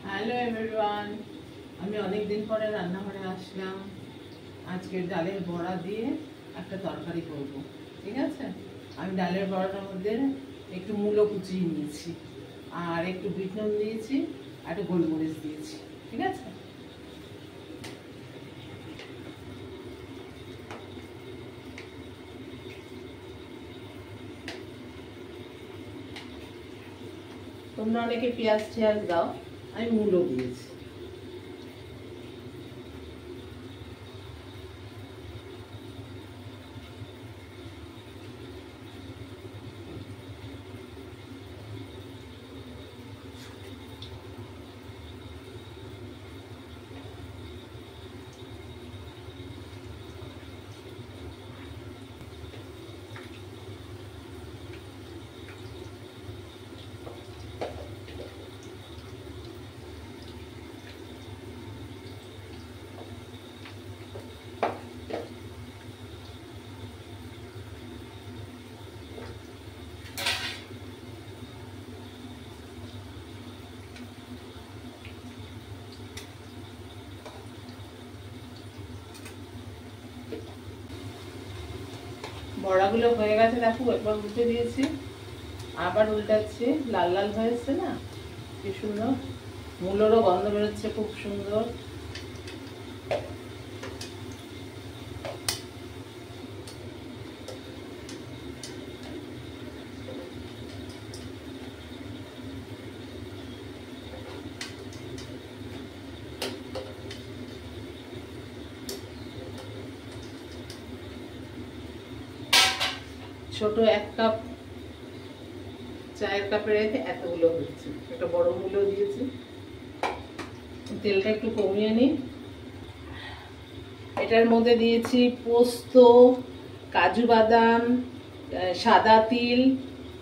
Hello everyone, আমি অনেক দিন পরে রান্নাঘরে আসলাম। আজকে ডালের বড়া দিয়ে একটা তরকারি করব। ঠিক আছে, আমি ডালের বড়াটার মধ্যে একটু মূলো কুচিয়ে নিয়েছি, আর একটু বিট নুন দিয়েছি, আর একটু গোলমরিচ দিয়েছি। ঠিক আছে, তোমরা অনেকে পেঁয়াজ টিয়াজ দাও, আমি মূলো দিয়েছি। বড়াগুলো হয়ে গেছে, দেখো একবার উল্টে দিয়েছি, আবার উল্টাচ্ছি। লাল লাল হয়েছে না, কি সুন্দর। মূলেরও গন্ধ বেরোচ্ছে, খুব সুন্দর। ছোট 1 কাপ চায়ের কাপে রেখে এতগুলো হচ্ছে। একটা বড় মূলো দিয়েছি। তেলটা একটু কমিয়ে নিই। এটার মধ্যে দিয়েছি পোস্ত, কাজু বাদাম, সাদা তিল,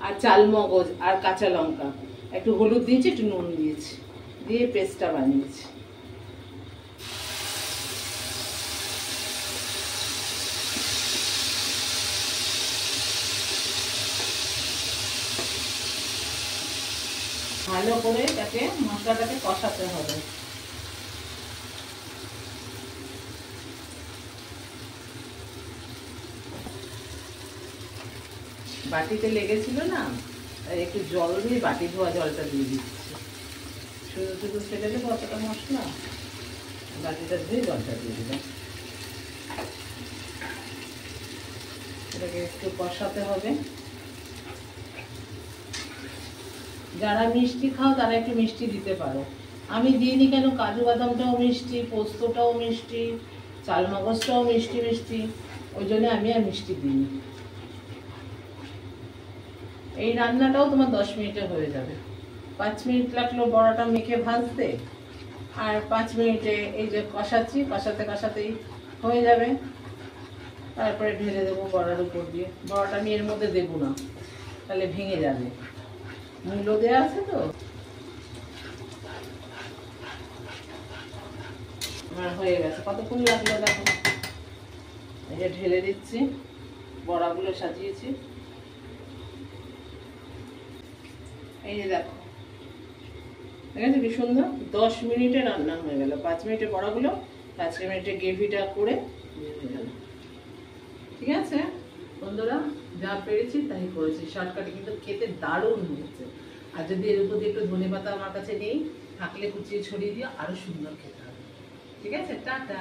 আর চালমগজ, আর কাঁচা লঙ্কা। একটু হলুদ দিয়েছি, একটু নুন দিয়েছি, দিয়ে পেস্টটা বানিয়েছি। ভালো করে এটাকে মশলাটাকে কষাতে হবে। বাটিতে লেগেছিল না, একটু জল দিয়ে বাটি ধোয়া জলটা দিয়ে দিচ্ছি। শুধু শুধু ফেলে দেবো অতটা মশলা, বাটিটা ধুয়ে জলটা দিয়ে দিলাম। এটাকে একটু কষাতে হবে। যারা মিষ্টি খাও তারা একটু মিষ্টি দিতে পারো, আমি দিইনি। কেন, কাজু বাদামটাও মিষ্টি, পোস্তটাও মিষ্টি, চালমগজটাও মিষ্টি মিষ্টি, ওই জন্য আমি আর মিষ্টি দিইনি। এই রান্নাটাও তোমার 10 মিনিটে হয়ে যাবে। 5 মিনিট লাগলো বড়াটা মেখে ভাজতে, আর 5 মিনিটে এই যে কষাচ্ছি, কষাতে কষাতেই হয়ে যাবে। তারপরে ঢেলে দেবো বড়ার উপর দিয়ে। বড়াটা আমি এর মধ্যে দেবো না, তাহলে ভেঙে যাবে। মূলো দেওয়া আছে তো। আমার হয়ে গেছে। কতক্ষণ লাগলো দেখো। এই যে ঢেলে দিচ্ছি, বড়াগুলো সাজিয়েছি। এই যে দেখো, ঠিক আছে, কি সুন্দর। 10 মিনিটে রান্না হয়ে গেল। 5 মিনিটে বড়াগুলো, 5 মিনিটে গ্রেভিটা করে হয়ে গেল। ঠিক আছে বন্ধুরা, যা পেরেছি তাই করেছি, শর্টকাটে, কিন্তু খেতে দারুণ হয়েছে। আর যদি এর উপর দিয়ে একটু ধনেপাতা আমার কাছে নেই, থাকলে কুচিয়ে ছড়িয়ে দিও, আরো সুন্দর খেতে হবে। ঠিক আছে, টাটা।